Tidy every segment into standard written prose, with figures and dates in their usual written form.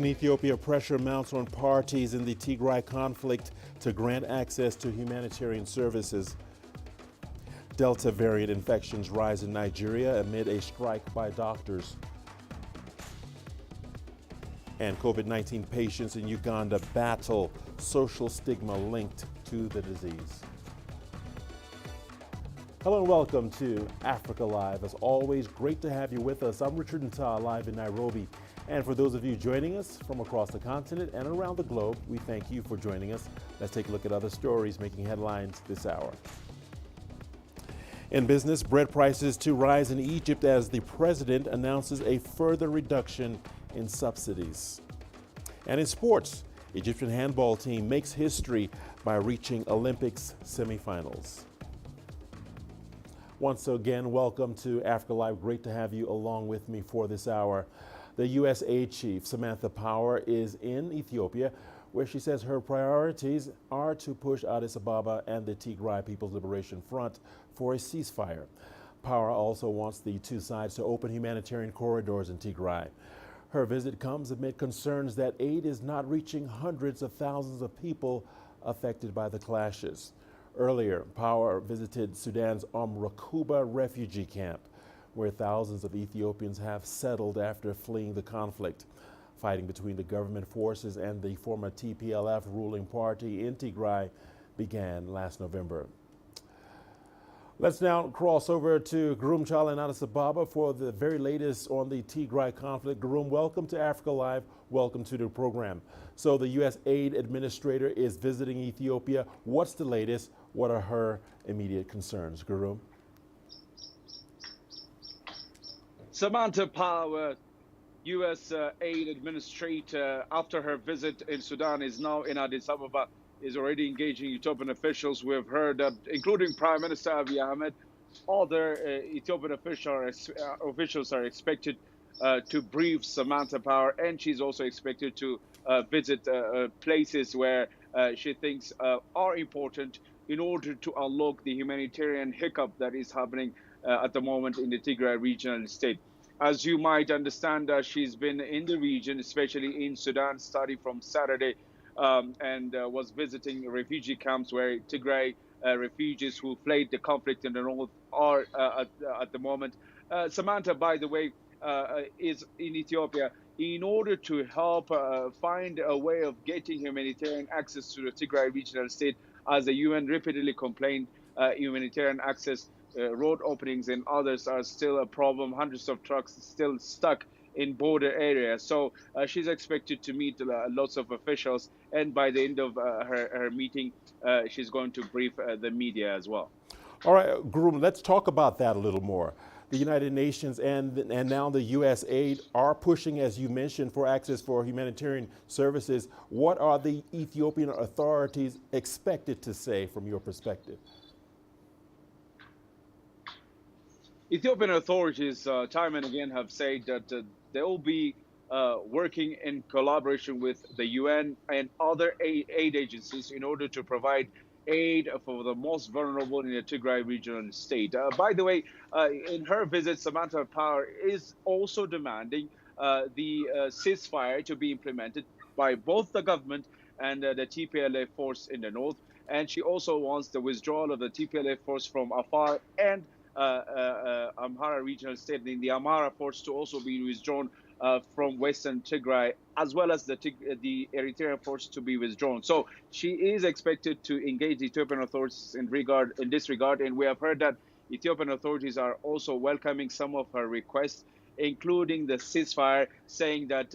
In Ethiopia, pressure mounts on parties in the Tigray conflict to grant access to humanitarian services. Delta variant infections rise in Nigeria amid a strike by doctors. And COVID-19 patients in Uganda battle social stigma linked to the disease. Hello and welcome to Africa Live. As always, great to have you with us. I'm Richard Nta, live in Nairobi. And for those of you joining us from across the continent and around the globe, we thank you for joining us. Let's take a look at other stories making headlines this hour. In business, bread prices to rise in Egypt as the president announces a further reduction in subsidies. And in sports, Egyptian handball team makes history by reaching Olympics semifinals. Once again, welcome to Africa Live. Great to have you along with me for this hour. The U.S. aid chief, Samantha Power, is in Ethiopia, where she says her priorities are to push Addis Ababa and the Tigray People's Liberation Front for a ceasefire. Power also wants the two sides to open humanitarian corridors in Tigray. Her visit comes amid concerns that aid is not reaching hundreds of thousands of people affected by the clashes. Earlier, Power visited Sudan's Rakuba refugee camp, where thousands of Ethiopians have settled after fleeing the conflict. Fighting between the government forces and the former TPLF ruling party in Tigray began last November. Let's now cross over to Groom Chala in Addis Ababa for the very latest on the Tigray conflict. Groom, welcome to Africa Live. Welcome to the program. So the U.S. aid administrator is visiting Ethiopia. What's the latest? What are her immediate concerns? Groom? Samantha Power, U.S. aid administrator, after her visit in Sudan, is now in Addis Ababa, is already engaging Ethiopian officials. We have heard that, including Prime Minister Abiy Ahmed, other Ethiopian officials are expected to brief Samantha Power, and she's also expected to visit places where she thinks are important in order to unlock the humanitarian hiccup that is happening at the moment in the Tigray regional state. As you might understand, she's been in the region, especially in Sudan, starting from Saturday, and was visiting refugee camps where Tigray refugees who fled the conflict in the north are at the moment. Samantha, by the way, is in Ethiopia in order to help find a way of getting humanitarian access to the Tigray regional state, as the UN repeatedly complained humanitarian access, road openings and others are still a problem. Hundreds of trucks still stuck in border areas. So she's expected to meet lots of officials, and by the end of her meeting, she's going to brief the media as well. All right, Groom, let's talk about that a little more. The United Nations and now the U.S. aid are pushing, as you mentioned, for access for humanitarian services. What are the Ethiopian authorities expected to say from your perspective? Ethiopian authorities time and again have said that they will be working in collaboration with the UN and other aid agencies in order to provide aid for the most vulnerable in the Tigray regional state. By the way, in her visit, Samantha Power is also demanding the ceasefire to be implemented by both the government and the TPLF force in the north. And she also wants the withdrawal of the TPLF force from Afar and Amhara regional state, in the Amhara force to also be withdrawn from Western Tigray, as well as the Eritrean force to be withdrawn. So she is expected to engage the Ethiopian authorities in this regard, and we have heard that Ethiopian authorities are also welcoming some of her requests, including the ceasefire, saying that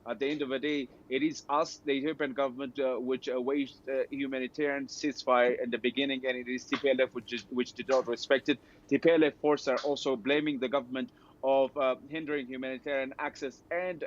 at the end of the day, it is us, the Ethiopian government, which waged humanitarian ceasefire in the beginning, and it is TPLF which did not respect it. TPLF forces are also blaming the government of hindering humanitarian access and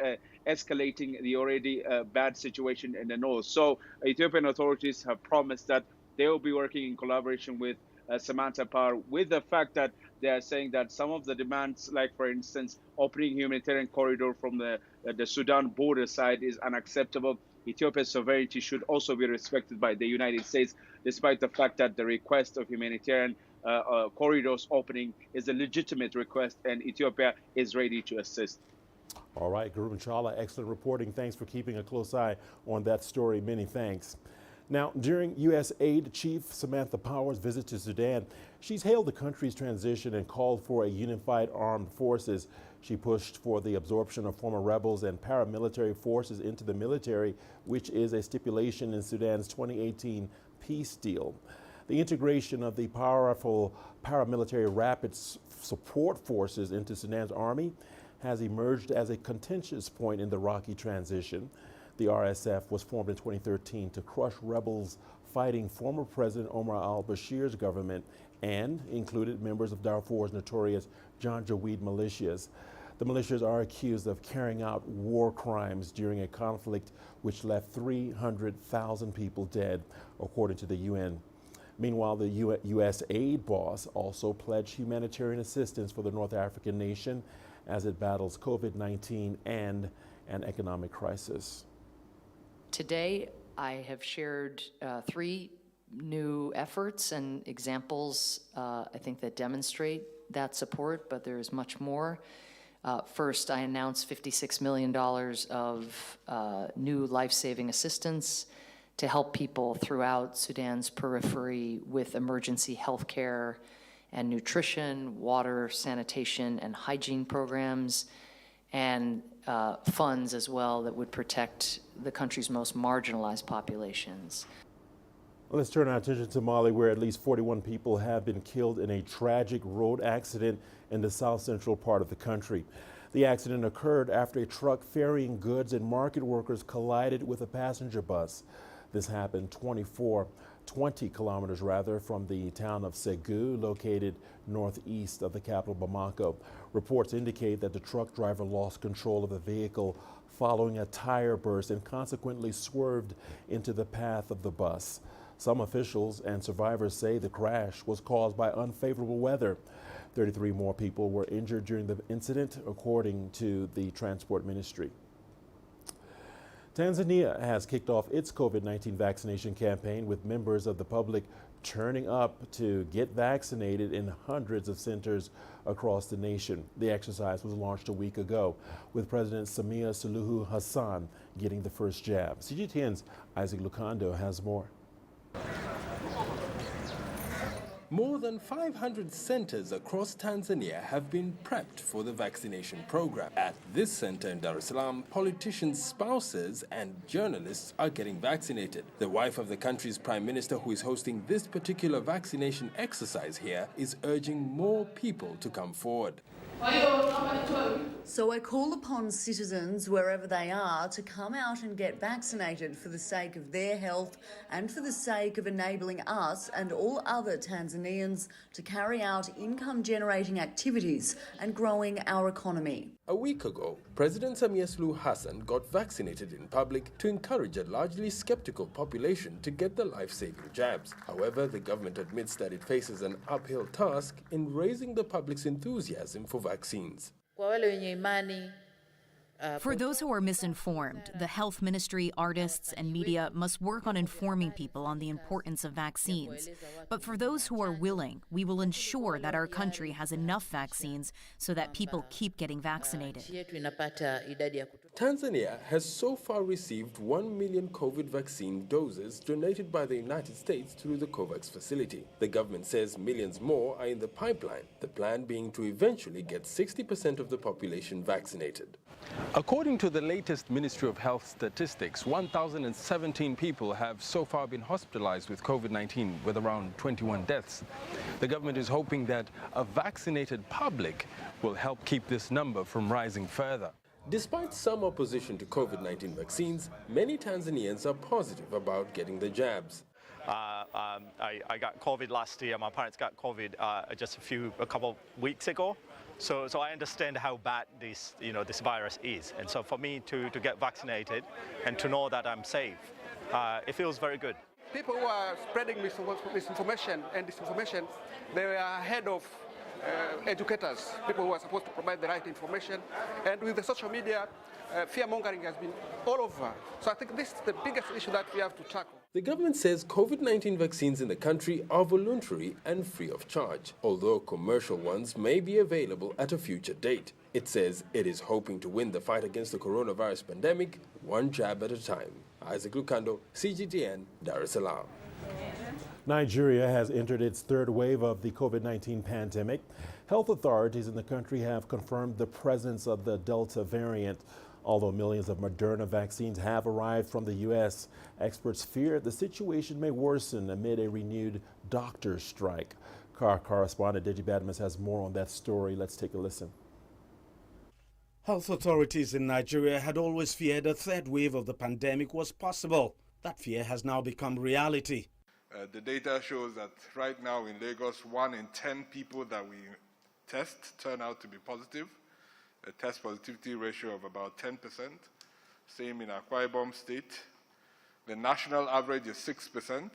escalating the already bad situation in the north. So Ethiopian authorities have promised that they will be working in collaboration with Samantha Power, with the fact that they are saying that some of the demands, like for instance, opening humanitarian corridor from the Sudan border side, is unacceptable. Ethiopia's sovereignty should also be respected by the United States, despite the fact that the request of humanitarian corridors opening is a legitimate request, and Ethiopia is ready to assist. All right, Guru Chala, excellent reporting. Thanks for keeping a close eye on that story. Many thanks. Now, during U.S. Aid Chief Samantha Power's visit to Sudan, she's hailed the country's transition and called for a unified armed forces. She pushed for the absorption of former rebels and paramilitary forces into the military, which is a stipulation in Sudan's 2018 peace deal. The integration of the powerful paramilitary rapid support forces into Sudan's army has emerged as a contentious point in the rocky transition. The RSF was formed in 2013 to crush rebels fighting former President Omar al-Bashir's government and included members of Darfur's notorious Janjaweed militias. The militias are accused of carrying out war crimes during a conflict which left 300,000 people dead, according to the UN. Meanwhile, the U.S. aid boss also pledged humanitarian assistance for the North African nation as it battles COVID-19 and an economic crisis. Today, I have shared 3 new efforts and examples, I think, that demonstrate that support, but there is much more. First, I announced $56 million of new life-saving assistance to help people throughout Sudan's periphery with emergency health care and nutrition, water, sanitation, and hygiene programs, and funds as well that would protect the country's most marginalized populations. Well, let's turn our attention to Mali, where at least 41 people have been killed in a tragic road accident in the south-central part of the country. The accident occurred after a truck ferrying goods and market workers collided with a passenger bus. This happened 20 kilometers from the town of Ségou, located northeast of the capital Bamako. Reports indicate that the truck driver lost control of the vehicle following a tire burst and consequently swerved into the path of the bus. Some officials and survivors say the crash was caused by unfavorable weather. 33 more people were injured during the incident, according to the Transport Ministry. Tanzania has kicked off its COVID-19 vaccination campaign with members of the public turning up to get vaccinated in hundreds of centers across the nation. The exercise was launched a week ago, with President Samia Suluhu Hassan getting the first jab. CGTN's Isaac Lucando has more. More than 500 centers across Tanzania have been prepped for the vaccination program. At this center in Dar es Salaam, politicians' spouses and journalists are getting vaccinated. The wife of the country's prime minister, who is hosting this particular vaccination exercise here, is urging more people to come forward. So I call upon citizens, wherever they are, to come out and get vaccinated for the sake of their health and for the sake of enabling us and all other Tanzanians to carry out income-generating activities and growing our economy. A week ago, President Samia Suluhu Hassan got vaccinated in public to encourage a largely skeptical population to get the life-saving jabs. However, the government admits that it faces an uphill task in raising the public's enthusiasm for vaccines. For those who are misinformed, the health ministry, artists, and media must work on informing people on the importance of vaccines. But for those who are willing, we will ensure that our country has enough vaccines so that people keep getting vaccinated. Tanzania has so far received 1 million COVID vaccine doses donated by the United States through the COVAX facility. The government says millions more are in the pipeline, the plan being to eventually get 60% of the population vaccinated. According to the latest Ministry of Health statistics, 1,017 people have so far been hospitalized with COVID-19, with around 21 deaths. The government is hoping that a vaccinated public will help keep this number from rising further. Despite some opposition to COVID-19 vaccines, many Tanzanians are positive about getting the jabs. I got COVID last year. My parents got COVID just a couple of weeks ago. So I understand how bad this virus is. And so for me to get vaccinated and to know that I'm safe, it feels very good. People who are spreading misinformation and disinformation, they are ahead of educators, people who are supposed to provide the right information. And with the social media, fear-mongering has been all over. So I think this is the biggest issue that we have to tackle. The government says COVID-19 vaccines in the country are voluntary and free of charge, although commercial ones may be available at a future date. It says it is hoping to win the fight against the coronavirus pandemic one jab at a time. Isaac Lukando, CGTN, Dar es Salaam. Nigeria has entered its third wave of the COVID-19 pandemic. Health authorities in the country have confirmed the presence of the Delta variant. Although millions of Moderna vaccines have arrived from the U.S., experts fear the situation may worsen amid a renewed doctor strike. Our correspondent Deji Badmus has more on that story. Let's take a listen. Health authorities in Nigeria had always feared a third wave of the pandemic was possible. That fear has now become reality. The data shows that right now in Lagos, 1 in 10 people that we test turn out to be positive. A test positivity ratio of about 10%. Same in Akwa Ibom State. The national average is 6%,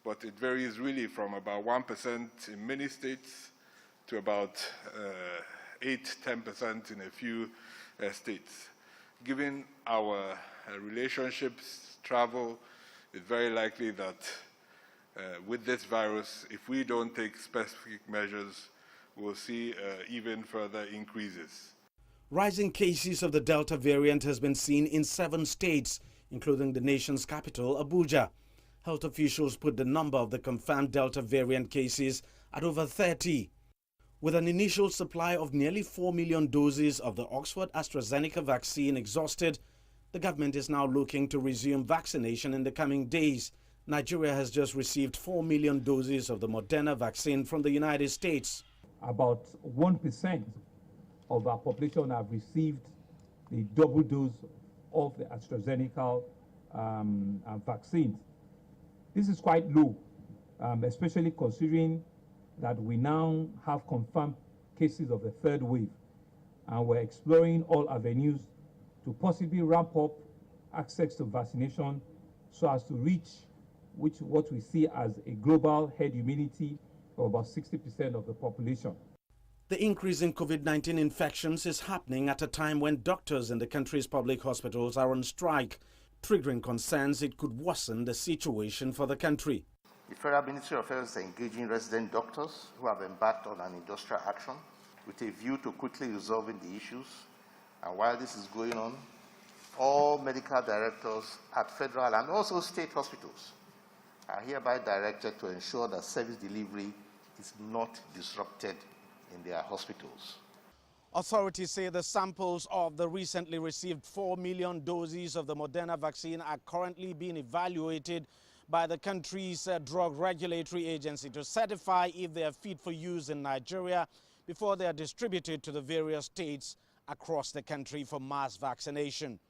but it varies really from about 1% in many states to about 8-10% in a few states. Given our relationships, travel, it's very likely that with this virus, if we don't take specific measures, we'll see even further increases. Rising cases of the Delta variant has been seen in 7 states, including the nation's capital, Abuja. Health officials put the number of the confirmed Delta variant cases at over 30. With an initial supply of nearly 4 million doses of the Oxford AstraZeneca vaccine exhausted, the government is now looking to resume vaccination in the coming days. Nigeria has just received 4 million doses of the Moderna vaccine from the United States. About 1% of our population have received the double dose of the AstraZeneca vaccine. This is quite low, especially considering that we now have confirmed cases of the third wave, and we're exploring all avenues to possibly ramp up access to vaccination so as to reach what we see as a global herd immunity of about 60% of the population. The increase in COVID-19 infections is happening at a time when doctors in the country's public hospitals are on strike, triggering concerns it could worsen the situation for the country. The Federal Ministry of Health is engaging resident doctors who have embarked on an industrial action with a view to quickly resolving the issues. And while this is going on, all medical directors at federal and also state hospitals are hereby directed to ensure that service delivery is not disrupted in their hospitals. Authorities say the samples of the recently received 4 million doses of the Moderna vaccine are currently being evaluated by the country's drug regulatory agency to certify if they are fit for use in Nigeria before they are distributed to the various states across the country for mass vaccination.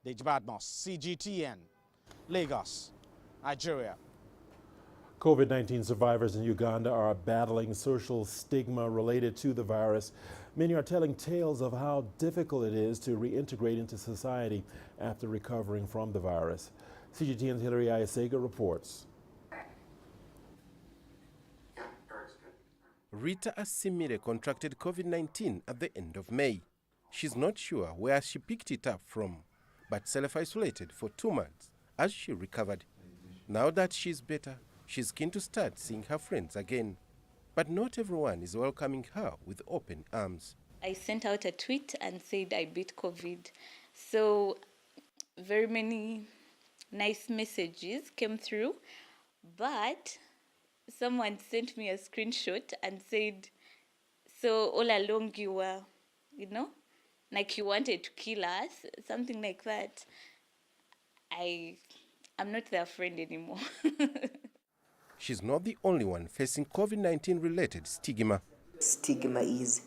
Deji Badmus, CGTN, Lagos, Nigeria. COVID-19 survivors in Uganda are battling social stigma related to the virus. Many are telling tales of how difficult it is to reintegrate into society after recovering from the virus. CGTN's Hilary Ayasega reports. Rita Asimire contracted COVID-19 at the end of May. She's not sure where she picked it up from, but self-isolated for 2 months as she recovered. Now that she's better, she's keen to start seeing her friends again. But not everyone is welcoming her with open arms. I sent out a tweet and said I beat COVID. So very many nice messages came through, but someone sent me a screenshot and said, so all along you were, like you wanted to kill us, something like that. I'm not their friend anymore. She's not the only one facing COVID-19 related stigma. Stigma is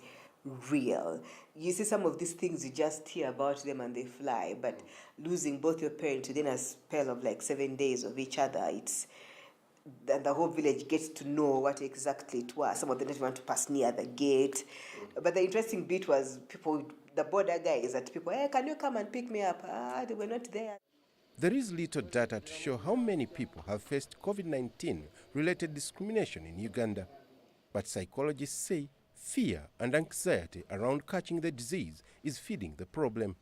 real. You see some of these things, you just hear about them and they fly, but losing both your parents within a spell of like 7 days of each other, and the whole village gets to know what exactly it was. Some of them didn't want to pass near the gate. But the interesting bit was the border guys, that people, hey, can you come and pick me up? They were not there. There is little data to show how many people have faced COVID-19 related discrimination in Uganda. But psychologists say fear and anxiety around catching the disease is feeding the problem.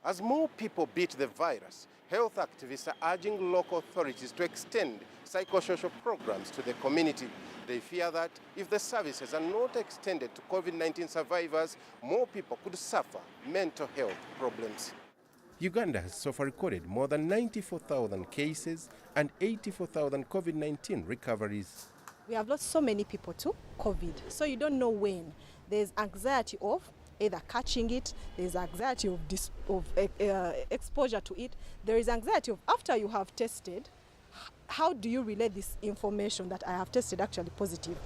As more people beat the virus, health activists are urging local authorities to extend psychosocial programs to the community. They fear that if the services are not extended to COVID-19 survivors, more people could suffer mental health problems. Uganda has so far recorded more than 94,000 cases and 84,000 COVID-19 recoveries. We have lost so many people to COVID, so you don't know when. There's anxiety of either catching it, there's anxiety of exposure to it, there is anxiety of after you have tested, how do you relay this information that I have tested actually positive?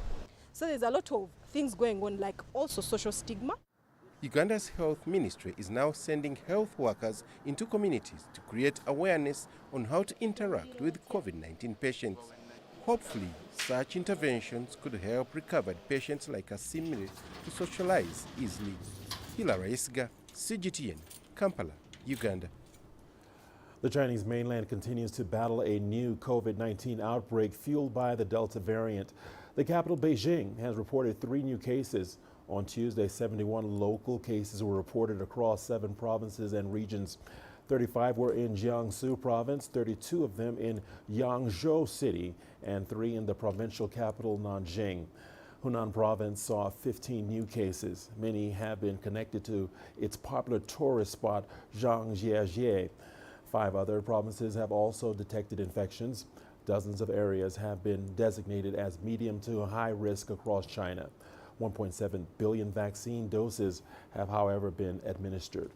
So there's a lot of things going on, like also social stigma. Uganda's health ministry is now sending health workers into communities to create awareness on how to interact with COVID-19 patients. Hopefully, such interventions could help recovered patients like Asimile to socialize easily. Hilary Isga, CGTN, Kampala, Uganda. The Chinese mainland continues to battle a new COVID-19 outbreak fueled by the Delta variant. The capital, Beijing, has reported 3 new cases. On Tuesday, 71 local cases were reported across 7 provinces and regions. 35 were in Jiangsu province, 32 of them in Yangzhou city, and 3 in the provincial capital, Nanjing. Hunan province saw 15 new cases. Many have been connected to its popular tourist spot, Zhangjiajie. 5 other provinces have also detected infections. Dozens of areas have been designated as medium to high risk across China. 1.7 billion vaccine doses have, however, been administered.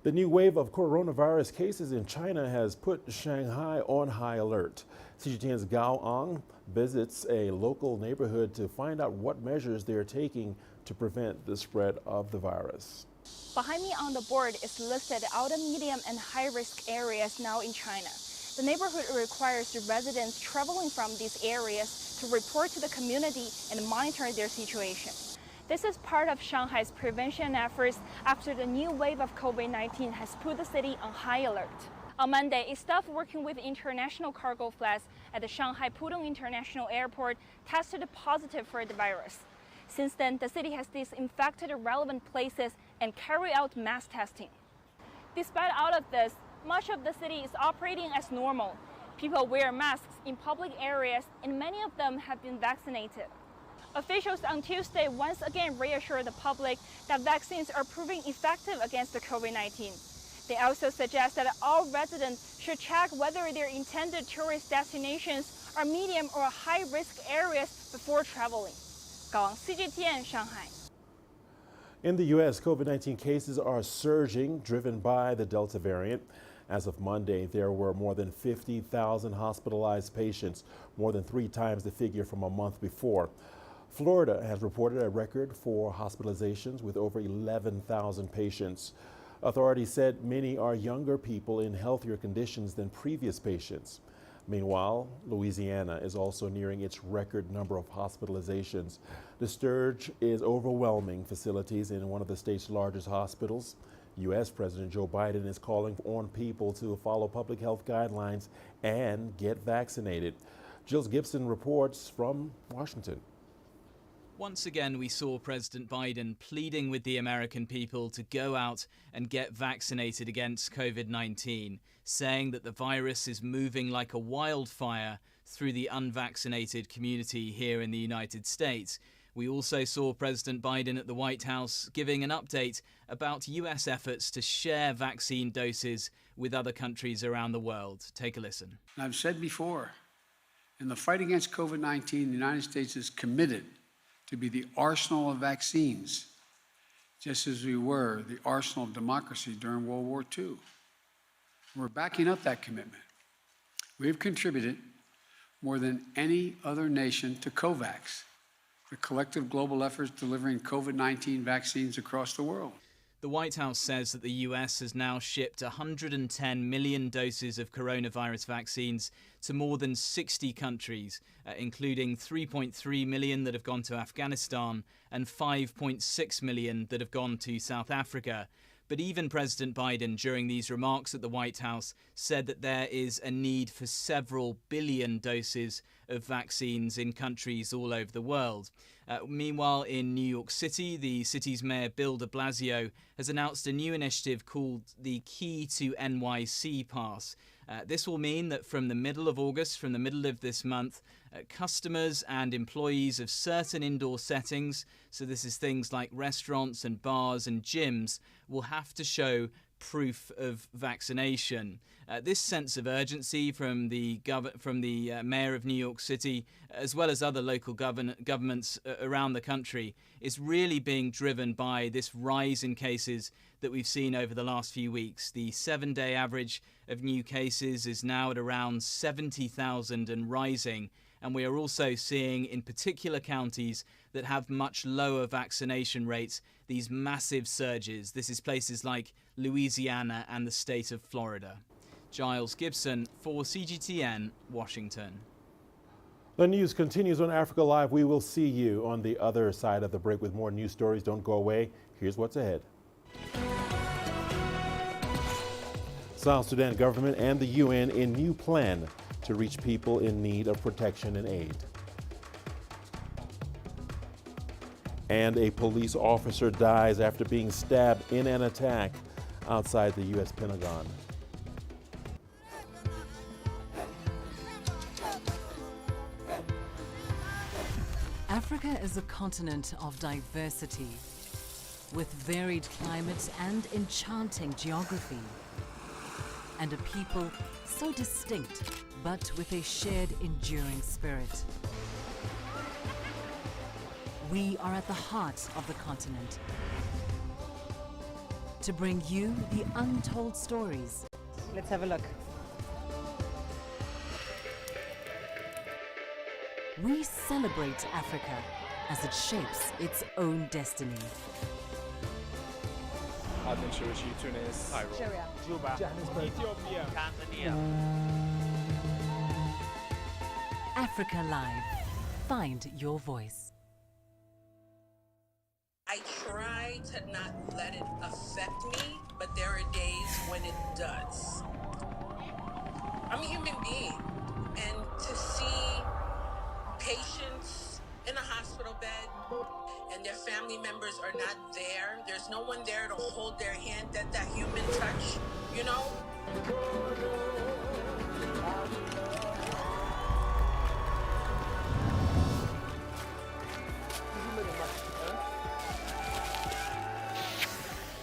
The new wave of coronavirus cases in China has put Shanghai on high alert. CGTN's Gao Ang visits a local neighborhood to find out what measures they are taking to prevent the spread of the virus. Behind me on the board is listed all the medium and high-risk areas now in China. The neighborhood requires the residents traveling from these areas to report to the community and monitor their situation. This is part of Shanghai's prevention efforts after the new wave of COVID-19 has put the city on high alert. On Monday, a staff working with international cargo flights at the Shanghai Pudong International Airport tested positive for the virus. Since then, the city has disinfected relevant places and carried out mass testing. Despite all of this, much of the city is operating as normal. People wear masks in public areas, and many of them have been vaccinated. Officials on Tuesday once again reassured the public that vaccines are proving effective against the COVID-19. They also suggest that all residents should check whether their intended tourist destinations are medium or high-risk areas before traveling. Gaoang, CGTN, Shanghai. In the U.S., COVID-19 cases are surging, driven by the Delta variant. As of Monday, there were more than 50,000 hospitalized patients, more than 3 times the figure from a month before. Florida has reported a record for hospitalizations with over 11,000 patients. Authorities said many are younger people in healthier conditions than previous patients. Meanwhile, Louisiana is also nearing its record number of hospitalizations. The surge is overwhelming facilities in one of the state's largest hospitals. U.S. President Joe Biden is calling on people to follow public health guidelines and get vaccinated. Jill Gibson reports from Washington. Once again, we saw President Biden pleading with the American people to go out and get vaccinated against COVID-19, saying that the virus is moving like a wildfire through the unvaccinated community here in the United States. We also saw President Biden at the White House giving an update about U.S. efforts to share vaccine doses with other countries around the world. Take a listen. I've said before, in the fight against COVID-19, the United States is committed to be the arsenal of vaccines, just as we were the arsenal of democracy during World War II. We're backing up that commitment. We've contributed more than any other nation to COVAX, the collective global efforts delivering COVID-19 vaccines across the world. The White House says that the US has now shipped 110 million doses of coronavirus vaccines to more than 60 countries, including 3.3 million that have gone to Afghanistan and 5.6 million that have gone to South Africa. But even President Biden, during these remarks at the White House, said that there is a need for several billion doses of vaccines in countries all over the world. Meanwhile, in New York City, the city's mayor, Bill de Blasio, has announced a new initiative called the Key to NYC Pass. This will mean that from the middle of August, from the middle of this month, customers and employees of certain indoor settings, so this is things like restaurants and bars and gyms, will have to show proof of vaccination. This sense of urgency from the mayor of New York City, as well as other local governments around the country, is really being driven by this rise in cases that we've seen over the last few weeks. The 7-day average of new cases is now at around 70,000 and rising. And we are also seeing in particular counties that have much lower vaccination rates, these massive surges. This is places like Louisiana and the state of Florida. Giles Gibson for CGTN, Washington. The news continues on Africa Live. We will see you on the other side of the break with more news stories. Don't go away. Here's what's ahead. South Sudan government and the UN in new plan to reach people in need of protection and aid. And a police officer dies after being stabbed in an attack outside the U.S. Pentagon. Africa is a continent of diversity, with varied climates and enchanting geography, and a people so distinct, but with a shared enduring spirit. We are at the heart of the continent to bring you the untold stories. Let's have a look. We celebrate Africa as it shapes its own destiny. Tunis, Syria, Juba, Ethiopia, Tanzania. Africa Live. Find your voice. I try to not let it affect me, but there are days when it does. I'm a human being, and to see patients in a hospital bed and their family members are not there, there's no one there to hold their hand, that human touch, you know?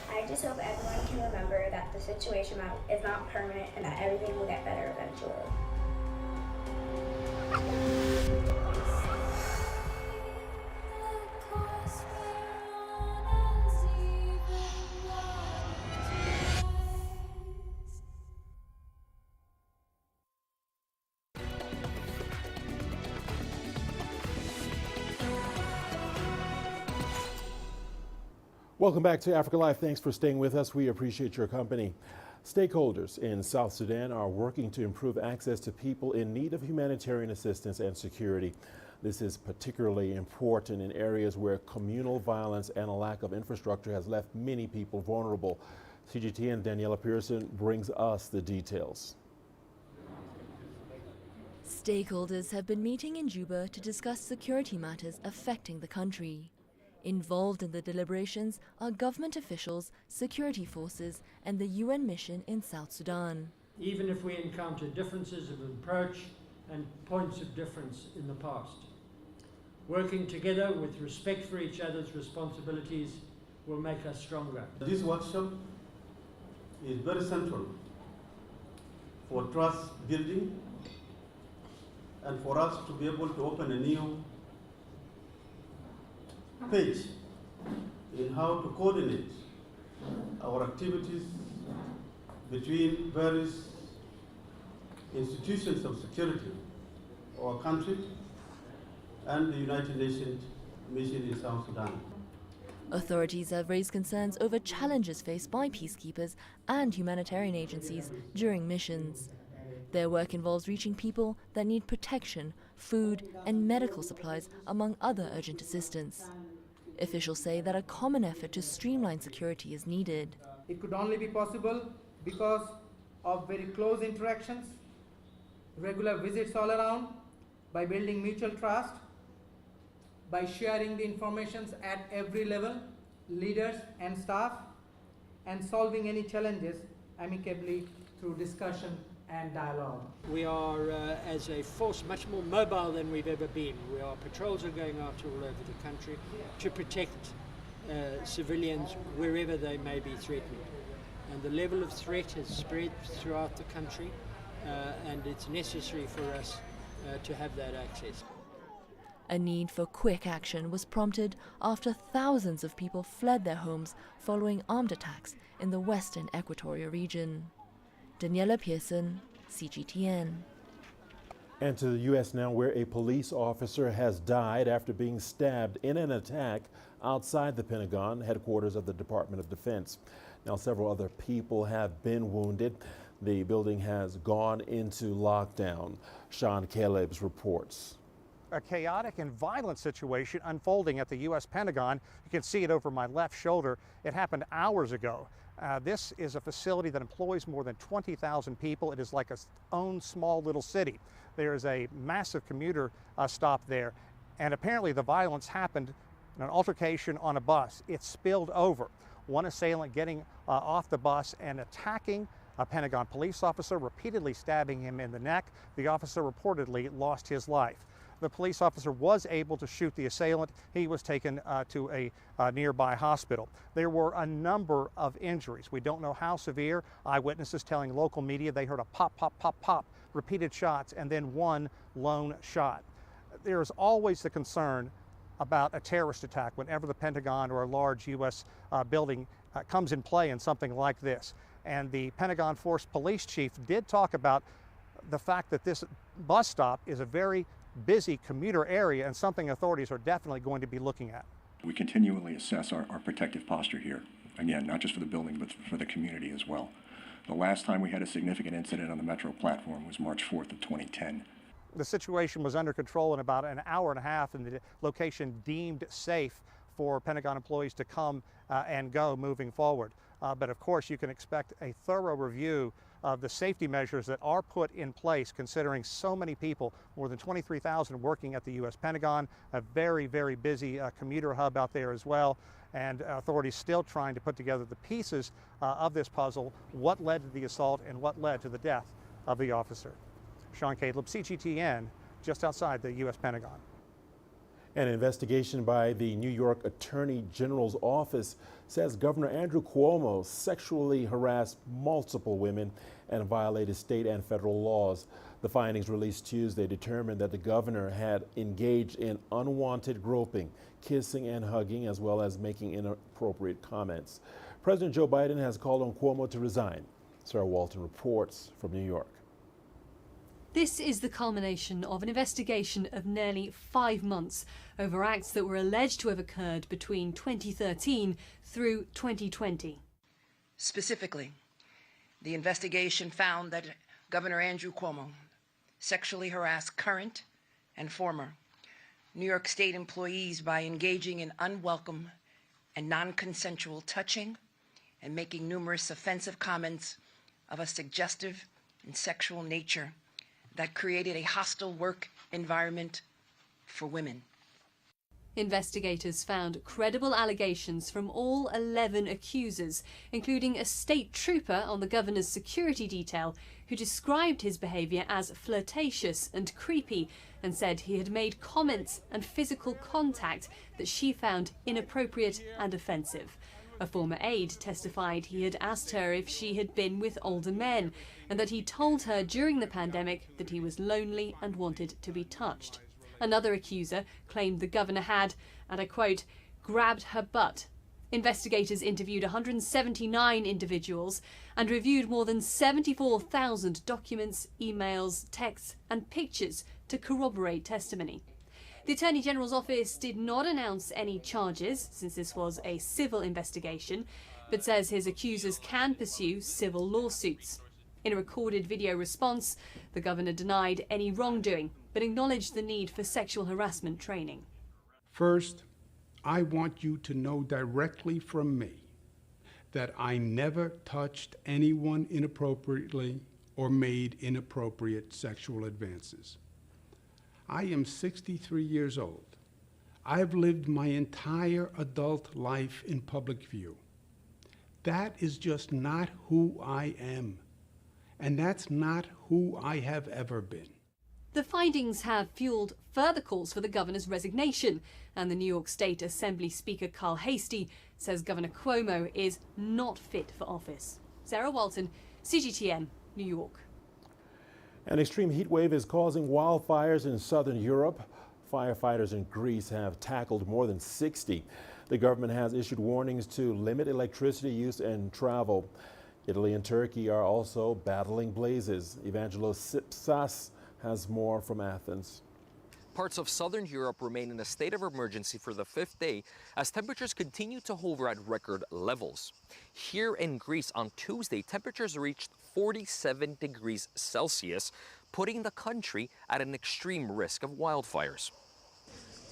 I just hope everyone can remember that the situation is not permanent and that everything will get better eventually. Welcome back to Africa Live. Thanks for staying with us. We appreciate your company. Stakeholders in South Sudan are working to improve access to people in need of humanitarian assistance and security. This is particularly important in areas where communal violence and a lack of infrastructure has left many people vulnerable. CGTN Daniela Pearson brings us the details. Stakeholders have been meeting in Juba to discuss security matters affecting the country. Involved in the deliberations are government officials, security forces, and the UN mission in South Sudan. Even if we encounter differences of approach and points of difference in the past, working together with respect for each other's responsibilities will make us stronger. This workshop is very central for trust building and for us to be able to open a new page in how to coordinate our activities between various institutions of security of our country and the United Nations mission in South Sudan. Authorities have raised concerns over challenges faced by peacekeepers and humanitarian agencies during missions. Their work involves reaching people that need protection, food, and medical supplies, among other urgent assistance. Officials say that a common effort to streamline security is needed. It could only be possible because of very close interactions, regular visits all around, by building mutual trust, by sharing the information at every level, leaders and staff, and solving any challenges amicably through discussion and dialogue. We are, as a force, much more mobile than we've ever been. Our patrols are going out all over the country to protect civilians wherever they may be threatened. And the level of threat has spread throughout the country, and it's necessary for us to have that access. A need for quick action was prompted after thousands of people fled their homes following armed attacks in the western Equatoria region. Daniela Pearson, CGTN. And to the U.S. now, where a police officer has died after being stabbed in an attack outside the Pentagon, headquarters of the Department of Defense. Now, several other people have been wounded. The building has gone into lockdown. Sean Caleb's reports. A chaotic and violent situation unfolding at the U.S. Pentagon. You can see it over my left shoulder. It happened hours ago. This is a facility that employs more than 20,000 people. It is like its own small little city. There is a massive commuter stop there, and apparently the violence happened in an altercation on a bus. It spilled over. One assailant getting off the bus and attacking a Pentagon police officer, repeatedly stabbing him in the neck. The officer reportedly lost his life. The police officer was able to shoot the assailant. He was taken to a nearby hospital. There were a number of injuries. We don't know how severe. Eyewitnesses telling local media they heard a pop, pop, pop, pop, repeated shots, and then one lone shot. There is always the concern about a terrorist attack whenever the Pentagon or a large U.S. building comes in play in something like this. And the Pentagon Force Police Chief did talk about the fact that this bus stop is a very busy commuter area and something authorities are definitely going to be looking at. We continually assess our protective posture here. Again, not just for the building, but for the community as well. The last time we had a significant incident on the Metro platform was March 4th of 2010. The situation was under control in about an hour and a half, and the location deemed safe for Pentagon employees to come and go moving forward. But of course, you can expect a thorough review of the safety measures that are put in place, considering so many people, more than 23,000 working at the U.S. Pentagon, a very, very busy commuter hub out there as well, and authorities still trying to put together the pieces of this puzzle, what led to the assault and what led to the death of the officer. Sean Caleb, CGTN, just outside the U.S. Pentagon. An investigation by the New York Attorney General's office says Governor Andrew Cuomo sexually harassed multiple women and violated state and federal laws. The findings released Tuesday determined that the governor had engaged in unwanted groping, kissing and hugging, as well as making inappropriate comments. President Joe Biden has called on Cuomo to resign. Sarah Walton reports from New York. This is the culmination of an investigation of nearly 5 months over acts that were alleged to have occurred between 2013 through 2020. Specifically, the investigation found that Governor Andrew Cuomo sexually harassed current and former New York State employees by engaging in unwelcome and non-consensual touching and making numerous offensive comments of a suggestive and sexual nature that created a hostile work environment for women. Investigators found credible allegations from all 11 accusers, including a state trooper on the governor's security detail who described his behaviour as flirtatious and creepy and said he had made comments and physical contact that she found inappropriate and offensive. A former aide testified he had asked her if she had been with older men and that he told her during the pandemic that he was lonely and wanted to be touched. Another accuser claimed the governor had, and I quote, grabbed her butt. Investigators interviewed 179 individuals and reviewed more than 74,000 documents, emails, texts and pictures to corroborate testimony. The Attorney General's office did not announce any charges, since this was a civil investigation, but says his accusers can pursue civil lawsuits. In a recorded video response, the governor denied any wrongdoing, but acknowledged the need for sexual harassment training. First, I want you to know directly from me that I never touched anyone inappropriately or made inappropriate sexual advances. I am 63 years old. I've lived my entire adult life in public view. That is just not who I am, and that's not who I have ever been. The findings have fueled further calls for the governor's resignation, and the New York State Assembly Speaker Carl Hastie says Governor Cuomo is not fit for office. Sarah Walton, CGTN, New York. An extreme heat wave is causing wildfires in southern Europe. Firefighters in Greece have tackled more than 60. The government has issued warnings to limit electricity use and travel. Italy and Turkey are also battling blazes. Evangelos Sipsas has more from Athens. Parts of southern Europe remain in a state of emergency for the 5th day as temperatures continue to hover at record levels. Here in Greece on Tuesday, temperatures reached 47 degrees Celsius, putting the country at an extreme risk of wildfires.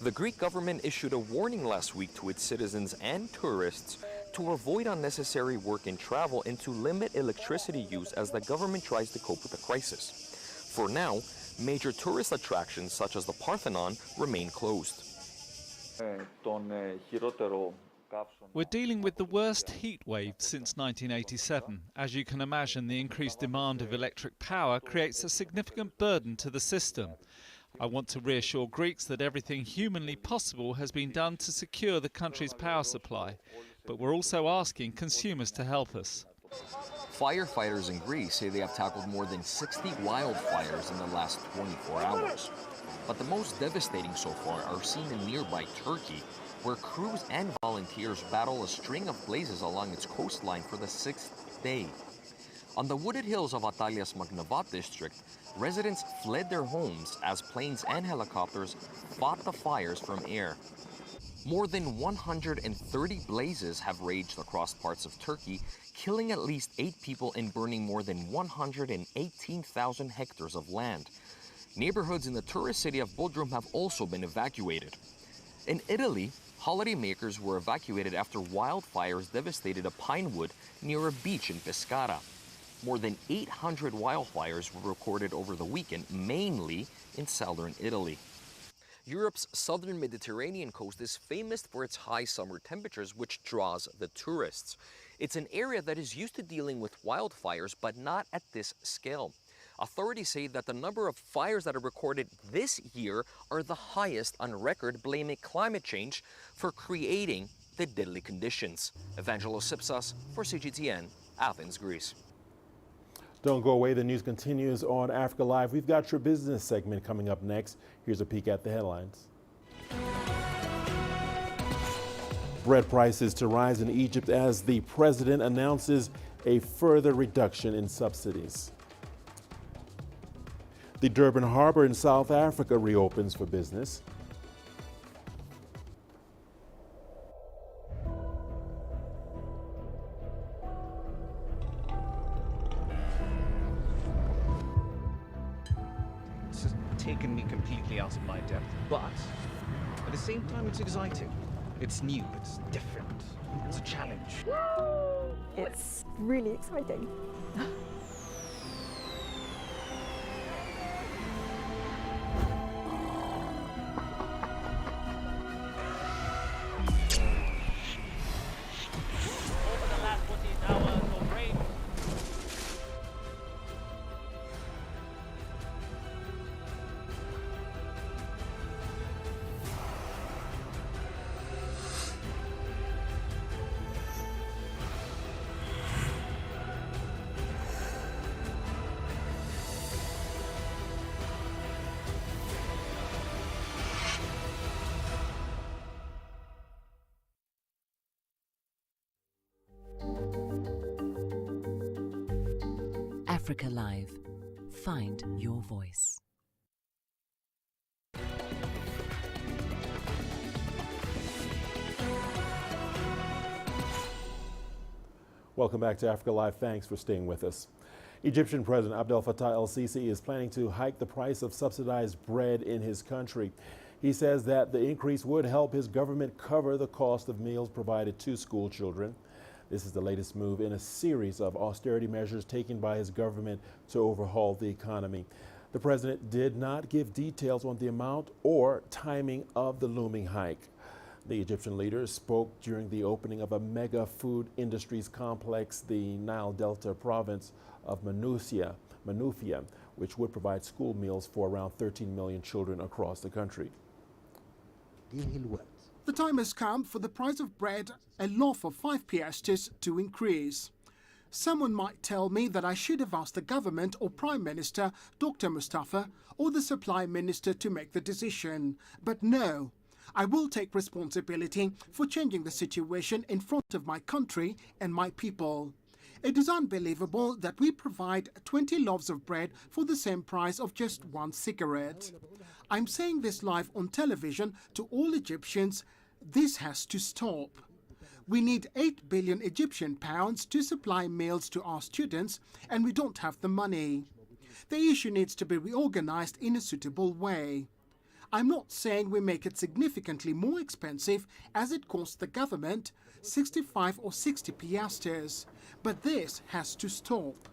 The Greek government issued a warning last week to its citizens and tourists to avoid unnecessary work and travel and to limit electricity use as the government tries to cope with the crisis. For now, major tourist attractions such as the Parthenon remain closed. We're dealing with the worst heat wave since 1987. As you can imagine, the increased demand of electric power creates a significant burden to the system. I want to reassure Greeks that everything humanly possible has been done to secure the country's power supply, but we're also asking consumers to help us. Firefighters in Greece say they have tackled more than 60 wildfires in the last 24 hours. But the most devastating so far are seen in nearby Turkey, where crews and volunteers battle a string of blazes along its coastline for the 6th day. On the wooded hills of Antalya's Magnavat district, residents fled their homes as planes and helicopters fought the fires from air. More than 130 blazes have raged across parts of Turkey, killing at least 8 people and burning more than 118,000 hectares of land. Neighborhoods in the tourist city of Bodrum have also been evacuated. In Italy, holidaymakers were evacuated after wildfires devastated a pine wood near a beach in Pescara. More than 800 wildfires were recorded over the weekend, mainly in southern Italy. Europe's southern Mediterranean coast is famous for its high summer temperatures, which draws the tourists. It's an area that is used to dealing with wildfires, but not at this scale. Authorities say that the number of fires that are recorded this year are the highest on record, blaming climate change for creating the deadly conditions. Evangelos Sipsas for CGTN, Athens, Greece. Don't go away. The news continues on Africa Live. We've got your business segment coming up next. Here's a peek at the headlines. Bread prices to rise in Egypt as the president announces a further reduction in subsidies. The Durban harbor in South Africa reopens for business. It's just taken me completely out of my depth, but at the same time it's exciting. It's new, it's different, it's a challenge. It's really exciting. Africa Live. Find your voice. Welcome back to Africa Live. Thanks for staying with us. Egyptian President Abdel Fattah el-Sisi is planning to hike the price of subsidized bread in his country. He says that the increase would help his government cover the cost of meals provided to school children. This is the latest move in a series of austerity measures taken by his government to overhaul the economy. The president did not give details on the amount or timing of the looming hike. The Egyptian leader spoke during the opening of a mega food industries complex, the Nile Delta province of Manufia, which would provide school meals for around 13 million children across the country. The time has come for the price of bread, a loaf of 5 piastres, to increase. Someone might tell me that I should have asked the government or Prime Minister, Dr. Mustafa, or the Supply Minister to make the decision. But no, I will take responsibility for changing the situation in front of my country and my people. It is unbelievable that we provide 20 loaves of bread for the same price of just 1 cigarette. I'm saying this live on television to all Egyptians. This has to stop. We need 8 billion Egyptian pounds to supply meals to our students, and we don't have the money. The issue needs to be reorganized in a suitable way. I'm not saying we make it significantly more expensive as it costs the government 65 or 60 piastres, but this has to stop.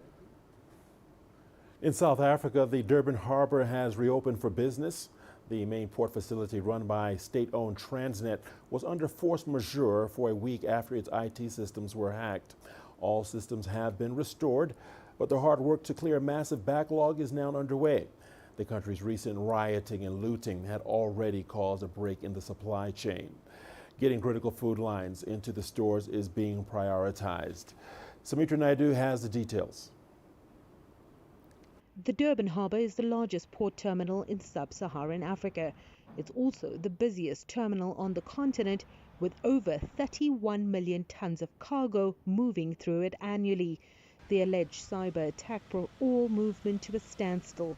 In South Africa, the Durban harbor has reopened for business. The main port facility run by state-owned Transnet was under force majeure for a week after its IT systems were hacked. All systems have been restored, but the hard work to clear a massive backlog is now underway. The country's recent rioting and looting had already caused a break in the supply chain. Getting critical food lines into the stores is being prioritized. Sumitra Naidu has the details. The Durban harbour is the largest port terminal in sub-Saharan Africa. It's also the busiest terminal on the continent, with over 31 million tons of cargo moving through it annually. The alleged cyber attack brought all movement to a standstill.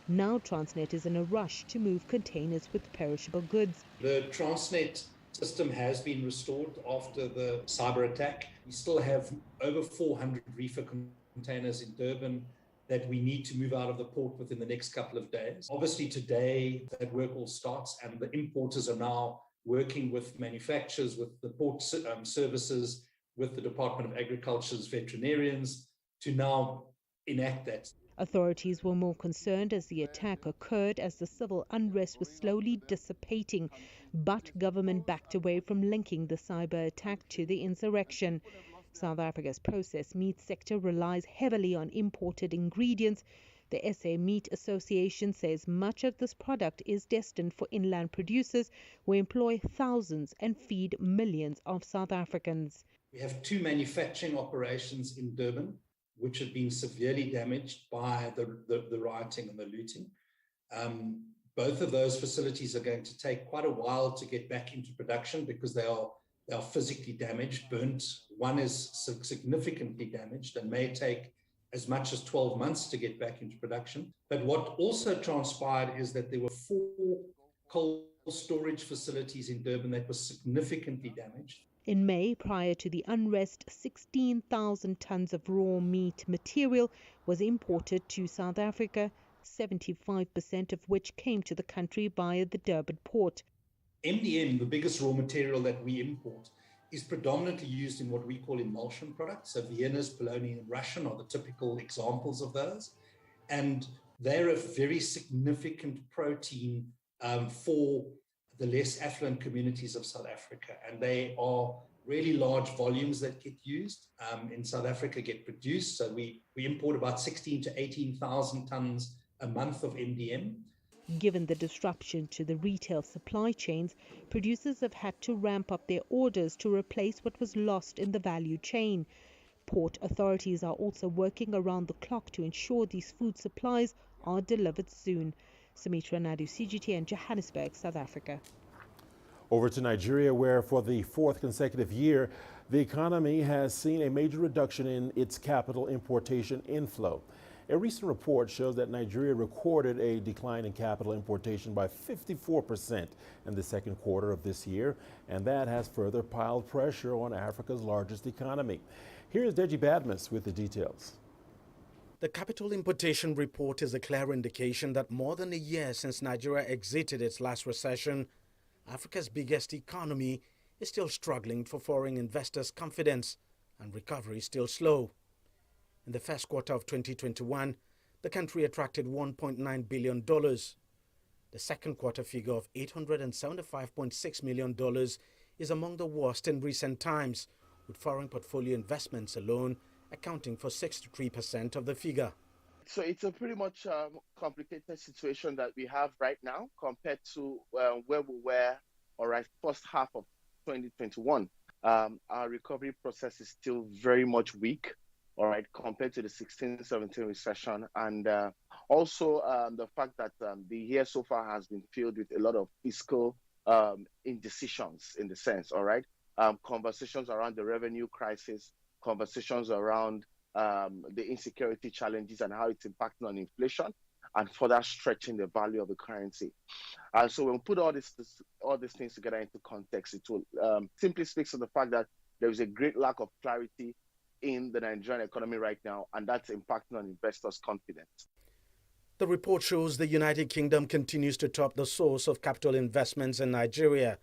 Now Transnet is in a rush to move containers with perishable goods. The Transnet system has been restored after the cyber attack. We still have over 400 reefer containers in Durban that we need to move out of the port within the next couple of days. Obviously today that work all starts, and the importers are now working with manufacturers, with the port services, with the Department of Agriculture's veterinarians to now enact that. Authorities were more concerned as the attack occurred as the civil unrest was slowly dissipating, but government backed away from linking the cyber attack to the insurrection. South Africa's processed meat sector relies heavily on imported ingredients. The SA Meat Association says much of this product is destined for inland producers who employ thousands and feed millions of South Africans. We have 2 manufacturing operations in Durban, which have been severely damaged by the rioting and the looting. Both of those facilities are going to take quite a while to get back into production because they are physically damaged, burnt. One is significantly damaged and may take as much as 12 months to get back into production. But what also transpired is that there were 4 cold storage facilities in Durban that were significantly damaged. In May, prior to the unrest, 16,000 tons of raw meat material was imported to South Africa, 75% of which came to the country via the Durban port. MDM, the biggest raw material that we import, is predominantly used in what we call emulsion products. So Vienna's, polonium, and Russian are the typical examples of those. And they're a very significant protein for the less affluent communities of South Africa. And they are really large volumes that get used in South Africa, get produced. So we import about 16 to 18,000 tons a month of MDM. Given the disruption to the retail supply chains, producers have had to ramp up their orders to replace what was lost in the value chain. Port authorities are also working around the clock to ensure these food supplies are delivered soon. Sumitra Naidu, CGTN, Johannesburg, South Africa. Over to Nigeria, where for the 4th consecutive year, the economy has seen a major reduction in its capital importation inflow. A recent report shows that Nigeria recorded a decline in capital importation by 54% in the second quarter of this year, and that has further piled pressure on Africa's largest economy. Here's Deji Badmus with the details. The capital importation report is a clear indication that more than a year since Nigeria exited its last recession, Africa's biggest economy is still struggling for foreign investors' confidence. and recovery is still slow. In the first quarter of 2021, the country attracted $1.9 billion. The second quarter figure of $875.6 million is among the worst in recent times, with foreign portfolio investments alone accounting for 63% of the figure. So it's a pretty much complicated situation that we have right now compared to where we were, first half of 2021. Our recovery process is still very much weak, compared to the 16-17 recession. And also the fact that the year so far has been filled with a lot of fiscal indecisions in the sense, conversations around the revenue crisis, conversations around the insecurity challenges and how it's impacting on inflation and further stretching the value of the currency. And so when we put all these things together into context, it will simply speaks to the fact that there is a great lack of clarity in the Nigerian economy right now, and that's impacting on investors' confidence. The report shows the United Kingdom continues to top the source of capital investments in Nigeria,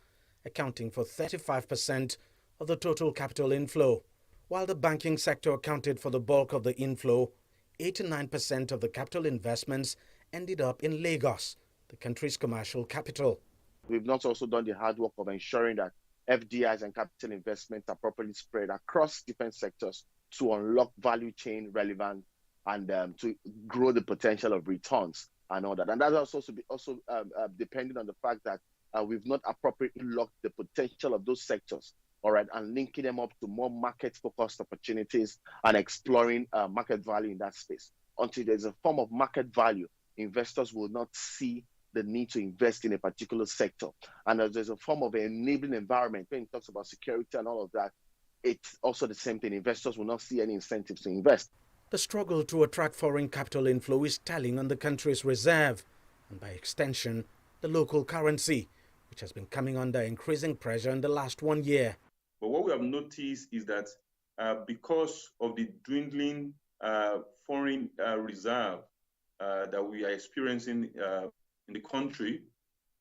accounting for 35% of the total capital inflow. While the banking sector accounted for the bulk of the inflow, 89% of the capital investments ended up in Lagos, the country's commercial capital. We've not also done the hard work of ensuring that FDIs and capital investments are properly spread across different sectors to unlock value chain relevance and to grow the potential of returns and all that. And that's also depending on the fact that we've not appropriately locked the potential of those sectors, and linking them up to more market-focused opportunities and exploring market value in that space. Until there's a form of market value, investors will not see the need to invest in a particular sector. And as there's a form of an enabling environment, when it talks about security and all of that, it's also the same thing. Investors will not see any incentives to invest. The struggle to attract foreign capital inflow is telling on the country's reserve, and by extension, the local currency, which has been coming under increasing pressure in the last 1 year. But what we have noticed is that because of the dwindling foreign reserve that we are experiencing in the country,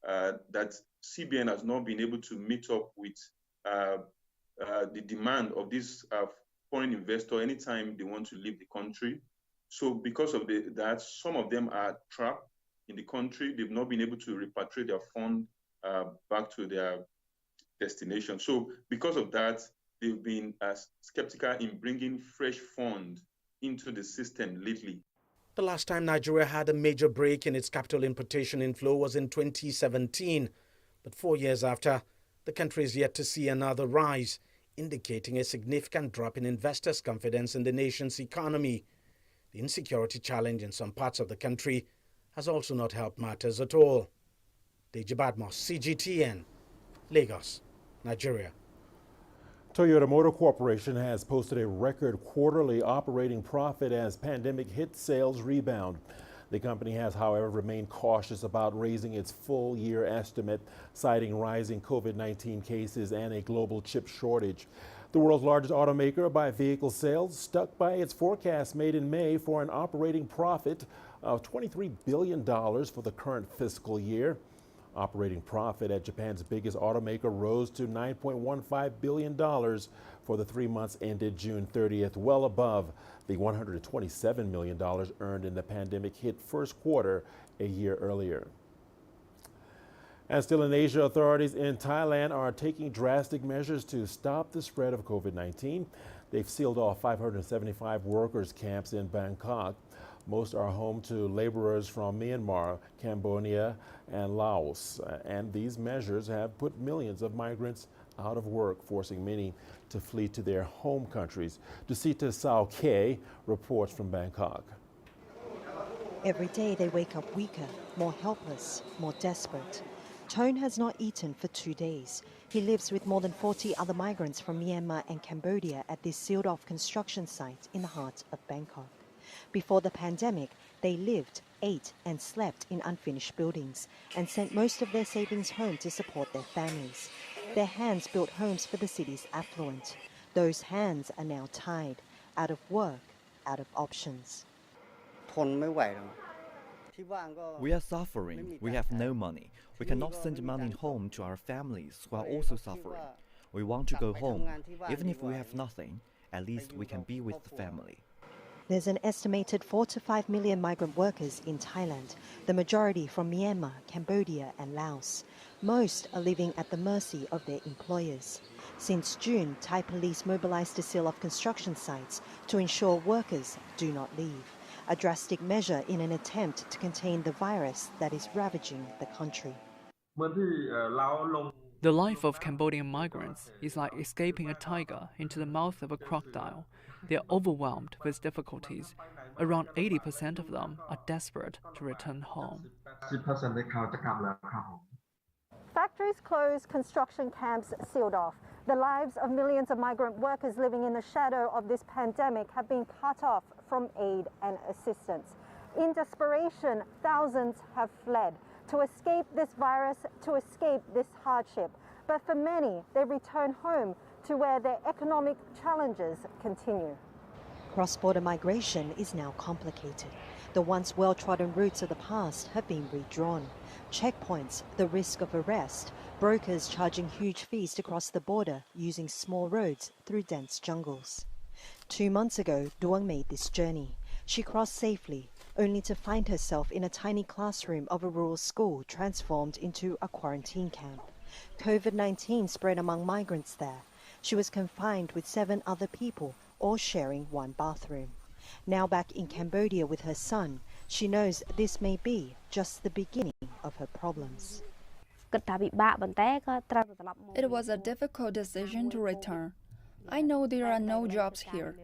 that CBN has not been able to meet up with the demand of this foreign investor anytime they want to leave the country. So because of that, some of them are trapped in the country. They've not been able to repatriate their fund back to their destination. So because of that, they've been skeptical in bringing fresh funds into the system lately. The last time Nigeria had a major break in its capital importation inflow was in 2017. But 4 years after, the country is yet to see another rise, indicating a significant drop in investors' confidence in the nation's economy. The insecurity challenge in some parts of the country has also not helped matters at all. Deji Badmos, CGTN, Lagos, Nigeria. Toyota Motor Corporation has posted a record quarterly operating profit as pandemic hit sales rebound. The company has, however, remained cautious about raising its full year estimate, citing rising COVID-19 cases and a global chip shortage. The world's largest automaker by vehicle sales stuck by its forecast made in May for an operating profit of $23 billion for the current fiscal year. Operating profit at Japan's biggest automaker rose to $9.15 billion for the 3 months ended June 30th, well above the $127 million earned in the pandemic-hit first quarter a year earlier. And still in Asia, authorities in Thailand are taking drastic measures to stop the spread of COVID-19. They've sealed off 575 workers' camps in Bangkok. Most are home to laborers from Myanmar, Cambodia, and Laos. And these measures have put millions of migrants out of work, forcing many to flee to their home countries. Dusita Sao Kay reports from Bangkok. Every day they wake up weaker, more helpless, more desperate. Tone has not eaten for 2 days. He lives with more than 40 other migrants from Myanmar and Cambodia at this sealed-off construction site in the heart of Bangkok. Before the pandemic, they lived, ate and slept in unfinished buildings and sent most of their savings home to support their families. Their hands built homes for the city's affluent. Those hands are now tied, out of work, out of options. We are suffering. We have no money. We cannot send money home to our families who are also suffering. We want to go home, even if we have nothing. At least we can be with the family. There's an estimated 4 to 5 million migrant workers in Thailand, the majority from Myanmar, Cambodia and Laos. Most are living at the mercy of their employers. Since June, Thai police mobilized to seal off construction sites to ensure workers do not leave, a drastic measure in an attempt to contain the virus that is ravaging the country. The life of Cambodian migrants is like escaping a tiger into the mouth of a crocodile. They are overwhelmed with difficulties. Around 80% of them are desperate to return home. Factories closed, construction camps sealed off. The lives of millions of migrant workers living in the shadow of this pandemic have been cut off from aid and assistance. In desperation, thousands have fled to escape this virus, to escape this hardship. But for many, they return home to where their economic challenges continue. Cross-border migration is now complicated. The once well-trodden routes of the past have been redrawn. Checkpoints, the risk of arrest, brokers charging huge fees to cross the border using small roads through dense jungles. 2 months ago, Duong made this journey. She crossed safely, only to find herself in a tiny classroom of a rural school transformed into a quarantine camp. COVID-19 spread among migrants there. She was confined with 7 other people, all sharing one bathroom. Now back in Cambodia with her son, she knows this may be just the beginning of her problems. It was a difficult decision to return. I know there are no jobs here.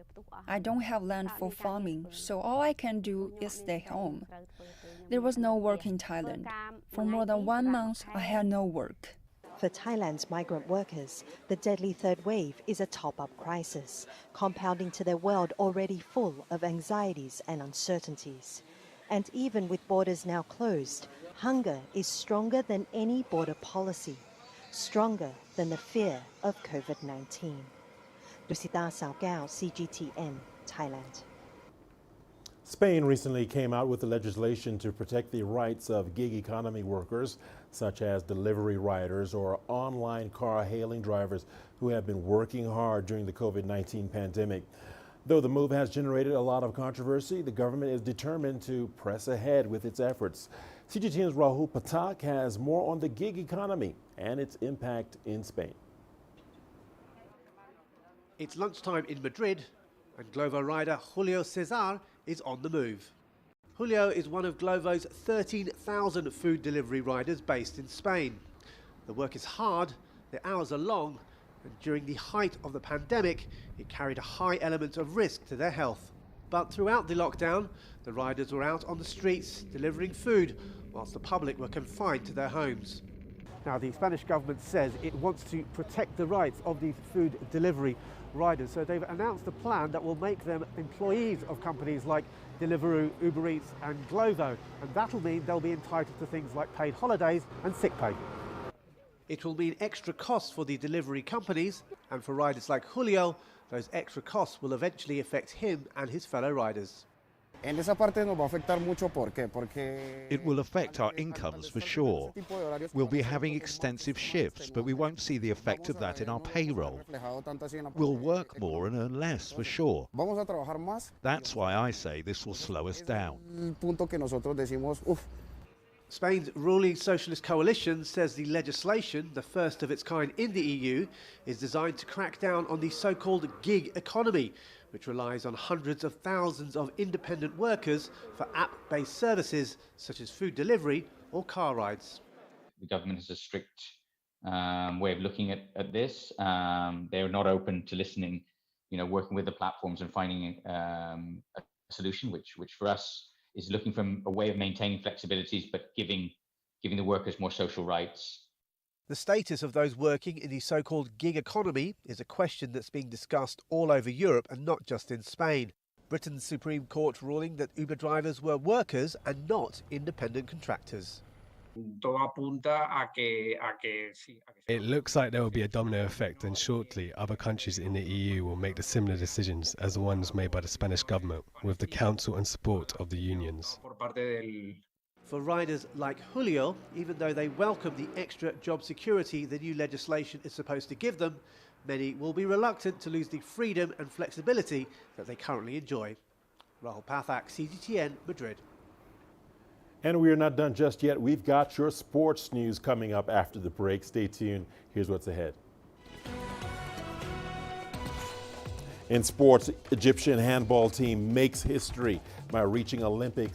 I don't have land for farming, so all I can do is stay home. There was no work in Thailand. For more than 1 month, I had no work. For Thailand's migrant workers, the deadly third wave is a top-up crisis, compounding to their world already full of anxieties and uncertainties. And even with borders now closed, hunger is stronger than any border policy, stronger than the fear of COVID-19. Lucita Saogao, CGTN, Thailand. Spain recently came out with the legislation to protect the rights of gig economy workers, such as delivery riders or online car hailing drivers who have been working hard during the COVID-19 pandemic. Though the move has generated a lot of controversy, the government is determined to press ahead with its efforts. CGTN's Rahul Patak has more on the gig economy and its impact in Spain. It's lunchtime in Madrid, and Glovo rider Julio Cesar is on the move. Julio is one of Glovo's 13,000 food delivery riders based in Spain. The work is hard, the hours are long, and during the height of the pandemic, it carried a high element of risk to their health. But throughout the lockdown, the riders were out on the streets delivering food, whilst the public were confined to their homes. Now, the Spanish government says it wants to protect the rights of these food delivery riders, so they've announced a plan that will make them employees of companies like Deliveroo, Uber Eats and Glovo, and that'll mean they'll be entitled to things like paid holidays and sick pay. It will mean extra costs for the delivery companies, and for riders like Julio, those extra costs will eventually affect him and his fellow riders. It will affect our incomes for sure. We'll be having extensive shifts, but we won't see the effect of that in our payroll. We'll work more and earn less for sure. That's why I say this will slow us down. Spain's ruling socialist coalition says the legislation, the first of its kind in the EU, is designed to crack down on the so-called gig economy, which relies on hundreds of thousands of independent workers for app-based services such as food delivery or car rides. The government has a strict way of looking at this. They're not open to listening, working with the platforms and finding a solution, which for us is looking for a way of maintaining flexibilities, but giving the workers more social rights. The status of those working in the so-called gig economy is a question that's being discussed all over Europe and not just in Spain. Britain's Supreme Court ruling that Uber drivers were workers and not independent contractors. It looks like there will be a domino effect, and shortly other countries in the EU will make the similar decisions as the ones made by the Spanish government, with the council and support of the unions. For riders like Julio, even though they welcome the extra job security the new legislation is supposed to give them, many will be reluctant to lose the freedom and flexibility that they currently enjoy. Rahul Pathak, CGTN, Madrid. And we are not done just yet. We've got your sports news coming up after the break. Stay tuned. Here's what's ahead. In sports, Egyptian handball team makes history by reaching Olympic